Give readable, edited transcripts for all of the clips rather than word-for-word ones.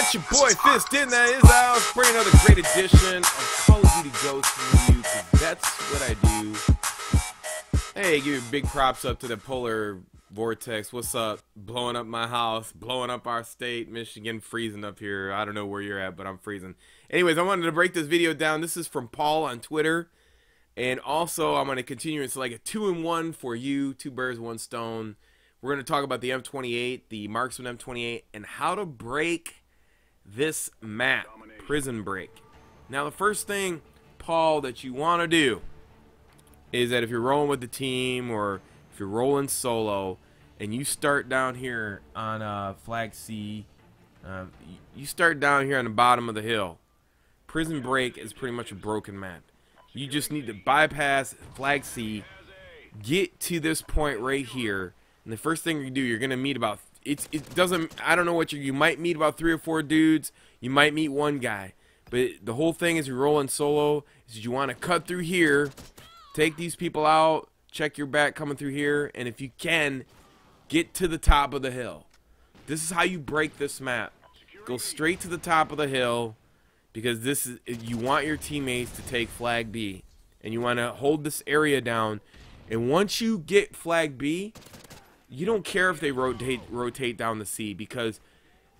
It's your boy Fist in that is out for another great edition of Call of Duty Ghosts for you, because that's what I do. Hey, give you big props up to the polar vortex. What's up? Blowing up my house, blowing up our state, Michigan, freezing up here. I don't know where you're at, but I'm freezing. Anyways, I wanted to break this video down. This is from Paul on Twitter. And also, I'm going to continue. It's like a 2-in-1 for you, 2 birds, 1 stone. We're going to talk about the M28, the Marksman M28, and how to break this map, Prison Break. Now, the first thing, Paul, that you want to do is that if you're rolling with the team or if you're rolling solo and you start down here on Flag C, you start down here on the bottom of the hill. Prison Break is pretty much a broken map. You just need to bypass Flag C, get to this point right here, and the first thing you do, you're gonna meet about I don't know what you might meet about 3 or 4 dudes. You might meet 1 guy, but the whole thing is you're rolling solo. Is you want to cut through here, take these people out, check your back coming through here, and if you can, get to the top of the hill. This is how you break this map. Go straight to the top of the hill, because this is, you want your teammates to take Flag B, and you want to hold this area down. And once you get Flag B, you don't care if they rotate down the C, because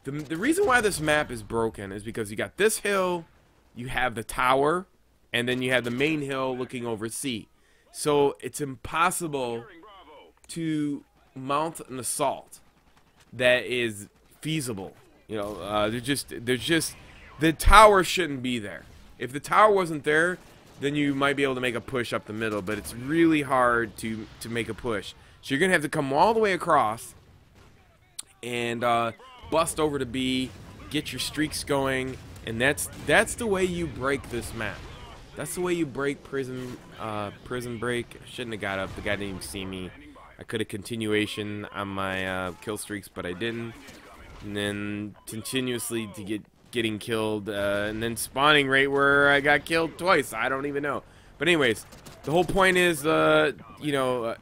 the reason why this map is broken is because you got this hill, you have the tower, and then you have the main hill looking over C. So it's impossible to mount an assault that is feasible. You know, there's just the tower shouldn't be there. If the tower wasn't there, then you might be able to make a push up the middle, but it's really hard to make a push. So you're gonna have to come all the way across and bust over to B, get your streaks going, and that's the way you break this map. That's the way you break Prison Break. I shouldn't have got up. The guy didn't even see me. I could have continuation on my kill streaks, but I didn't. And then continuously to getting killed, and then spawning right where I got killed twice. I don't even know. But anyways, the whole point is, you know,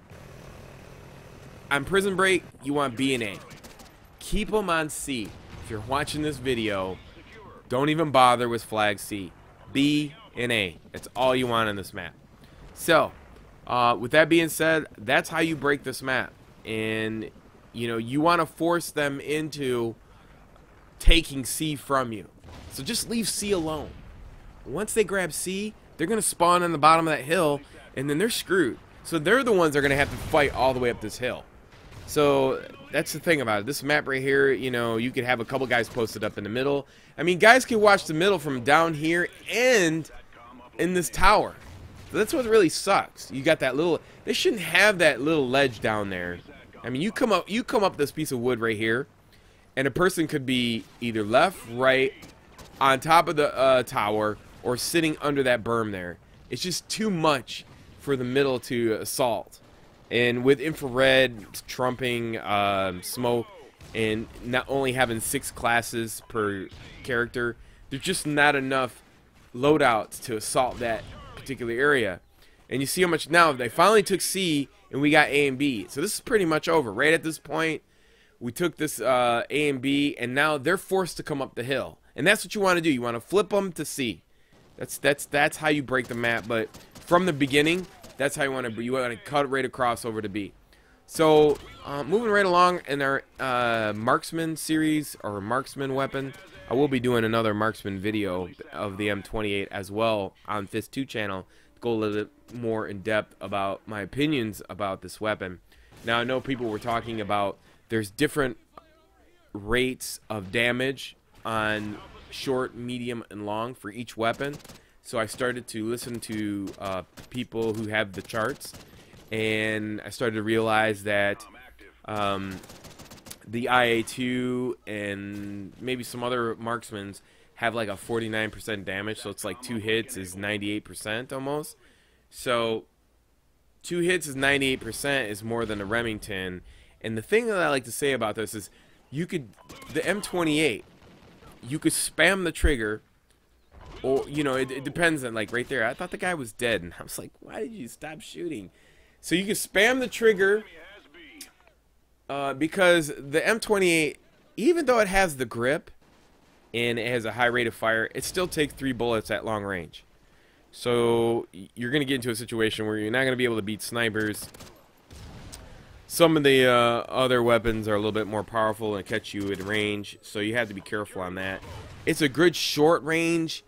on Prison Break, you want B and A. Keep them on C. If you're watching this video, don't even bother with Flag C. B and A. That's all you want on this map. So, with that being said, that's how you break this map. And, you know, you want to force them into taking C from you. So just leave C alone. Once they grab C, they're going to spawn on the bottom of that hill, and then they're screwed. So they're the ones that are going to have to fight all the way up this hill. So that's the thing about it. This map right here, you know, you could have a couple guys posted up in the middle. I mean, guys can watch the middle from down here and in this tower. So that's what really sucks. You got that little, they shouldn't have that little ledge down there. I mean, you come up this piece of wood right here, and a person could be either left, right, on top of the tower, or sitting under that berm there. It's just too much for the middle to assault. And with infrared trumping smoke, and not only having 6 classes per character, there's just not enough loadouts to assault that particular area. And you see how much now they finally took C, and we got A and B. So this is pretty much over. Right at this point, we took this A and B, and now they're forced to come up the hill. And that's what you want to do. You want to flip them to C. That's how you break the map. But from the beginning, that's how you want to cut right across over to B. So moving right along in our marksman series, or marksman weapon, I will be doing another marksman video of the M28 as well on Fist 2 channel to go a little bit more in depth about my opinions about this weapon. Now I know people were talking about there's different rates of damage on short, medium, and long for each weapon. So I started to listen to people who have the charts, and I started to realize that the IA2 and maybe some other marksmans have like a 49% damage, so it's like 2 hits is 98% almost. So 2 hits is 98% is more than a Remington. And the thing that I like to say about this is the M28, you could spam the trigger. Or, you know, it depends on, like, right there. I thought the guy was dead, and I was like, why did you stop shooting? So you can spam the trigger because the M28, even though it has the grip and it has a high rate of fire, it still takes 3 bullets at long range. So you're going to get into a situation where you're not going to be able to beat snipers. Some of the other weapons are a little bit more powerful and catch you at range, so you have to be careful on that. It's a good short range.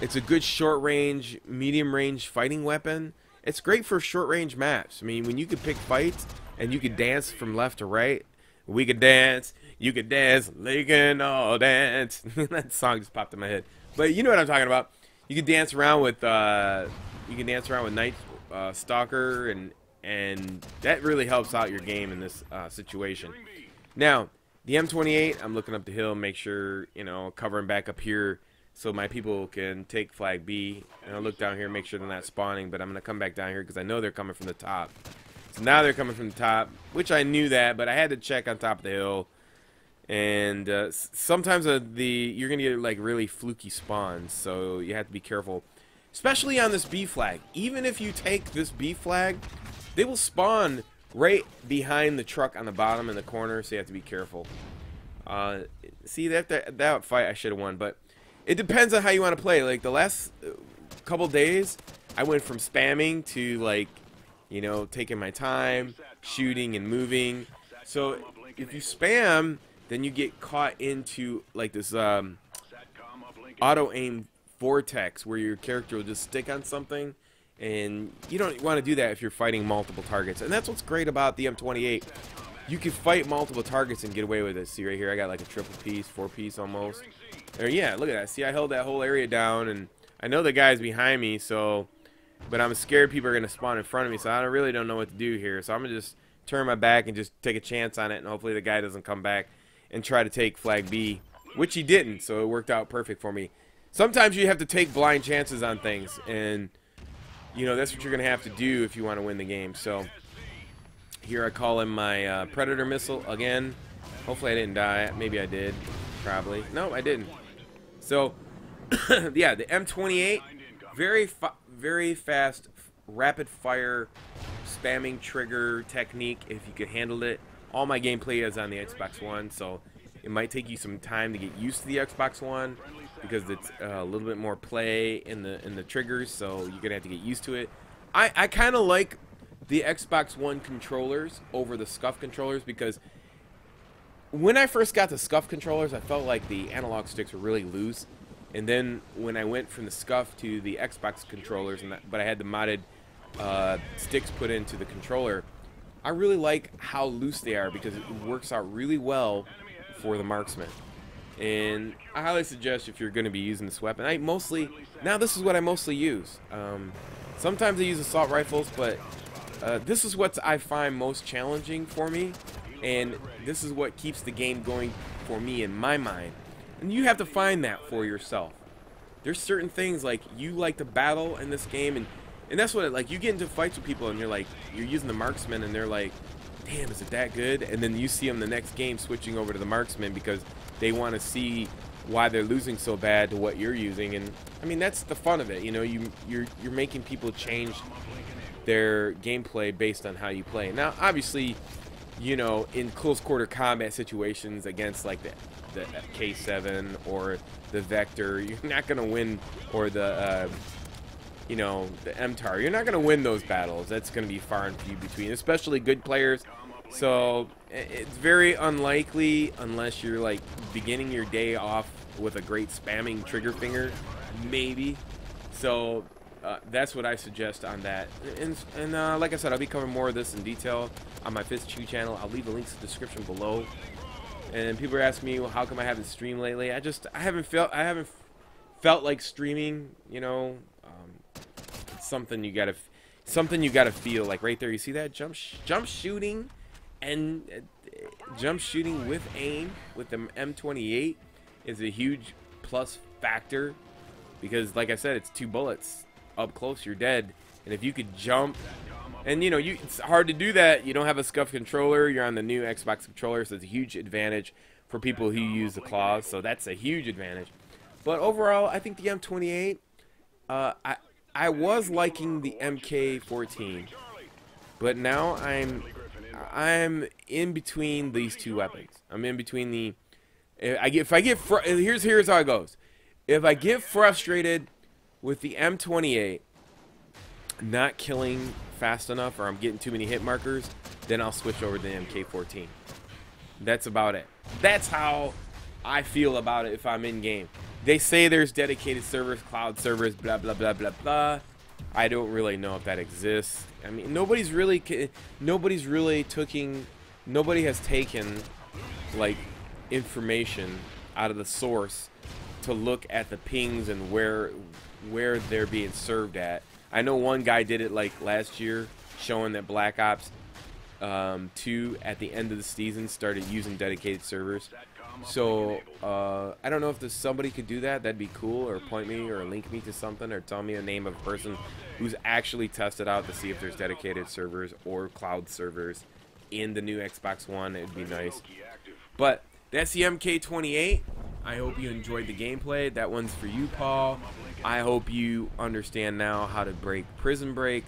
It's a good short range, medium range fighting weapon. It's great for short range maps. I mean, when you could pick fights and you could dance from left to right. We could dance, you could dance, they can all dance. That song just popped in my head. But you know what I'm talking about. You can dance around with Night Stalker, and that really helps out your game in this situation. Now, the M28, I'm looking up the hill, make sure, you know, covering back up here so my people can take flag B. And I'll look down here, make sure they're not spawning, but I'm going to come back down here because I know they're coming from the top. So now they're coming from the top, which I knew that, but I had to check on top of the hill. And sometimes you're going to get like really fluky spawns, so you have to be careful. Especially on this B flag. Even if you take this B flag, they will spawn right behind the truck on the bottom in the corner, so you have to be careful. See, that fight I should have won, but it depends on how you want to play. Like the last couple days, I went from spamming to like, you know, taking my time, shooting and moving. So if you spam, then you get caught into like this auto aim vortex where your character will just stick on something, and you don't want to do that if you're fighting multiple targets. And that's what's great about the M28. You can fight multiple targets and get away with it. See right here, I got like a triple piece, 4-piece almost. Or yeah, look at that. See, I held that whole area down, and I know the guy's behind me, so, but I'm scared people are going to spawn in front of me, so I really don't know what to do here. So I'm going to just turn my back and just take a chance on it, and hopefully the guy doesn't come back and try to take flag B, which he didn't, so it worked out perfect for me. Sometimes you have to take blind chances on things, and you know that's what you're going to have to do if you want to win the game. So here I call him my Predator missile again. Hopefully I didn't die. Maybe I did. Probably. No, I didn't. So yeah, the M28, very fast, rapid fire spamming trigger technique if you could handle it. All my gameplay is on the Xbox One, so it might take you some time to get used to the Xbox One because it's a little bit more play in the triggers, so you're gonna have to get used to it. I kind of like the Xbox One controllers over the SCUF controllers because when I first got the SCUF controllers, I felt like the analog sticks were really loose, and then when I went from the SCUF to the Xbox controllers, but I had the modded sticks put into the controller, I really like how loose they are because it works out really well for the marksman. And I highly suggest if you're going to be using this weapon, now this is what I mostly use. Sometimes I use assault rifles, but this is what I find most challenging for me, and this is what keeps the game going for me in my mind. And you have to find that for yourself. There's certain things like you like to battle in this game, and that's what like you get into fights with people and you're using the marksman and they're like, damn, is it that good? And then you see them the next game switching over to the marksman because they want to see why they're losing so bad to what you're using. And I mean, that's the fun of it, you know. You're making people change their gameplay based on how you play. Now obviously, you know, in close quarter combat situations against like the K7 or the Vector, you're not gonna win, or the you know, the MTAR. You're not going to win those battles. That's going to be far and few between, especially good players. So it's very unlikely unless you're like beginning your day off with a great spamming trigger finger, maybe. So that's what I suggest on that. And like I said, I'll be covering more of this in detail on my Fist Chew channel. I'll leave the links in the description below. And people are asking me, well, how come I haven't streamed lately? I haven't felt like streaming, you know. Something you gotta feel. Like right there, you see that jump shooting, and jump shooting with aim with the M28 is a huge plus factor because, like I said, it's 2 bullets up close, you're dead. And if you could jump, and you know, it's hard to do that. You don't have a SCUF controller. You're on the new Xbox controller, so it's a huge advantage for people who use the claws. So that's a huge advantage. But overall, I think the M28. I was liking the MK14, but now I'm in between these two weapons. I'm in between the Here's how it goes. If I get frustrated with the M28 not killing fast enough, or I'm getting too many hit markers, then I'll switch over to the MK14. That's about it. That's how I feel about it if I'm in game. They say there's dedicated servers, cloud servers, blah blah blah blah blah. I don't really know if that exists. I mean, nobody has taken like information out of the source to look at the pings and where they're being served at. I know one guy did it like last year, showing that Black Ops 2 at the end of the season started using dedicated servers. So I don't know if somebody could do that. That'd be cool, or point me or link me to something, or tell me a name of a person who's actually tested out to see if there's dedicated servers or cloud servers in the new Xbox One. It'd be nice. But that's the MK-28. I hope you enjoyed the gameplay. That one's for you, Paul. I hope you understand now how to break prison break.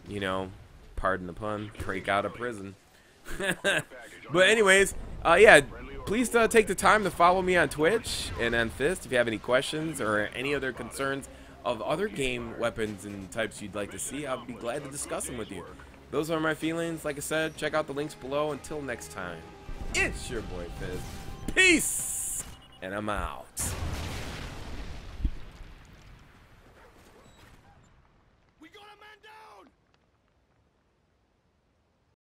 You know, pardon the pun, break out of prison. But anyways, yeah, please take the time to follow me on Twitch and on Fist if you have any questions or any other concerns of other game weapons and types you'd like to see. I'll be glad to discuss them with you. Those are my feelings. Like I said, check out the links below. Until next time, it's your boy Fist. Peace, and I'm out.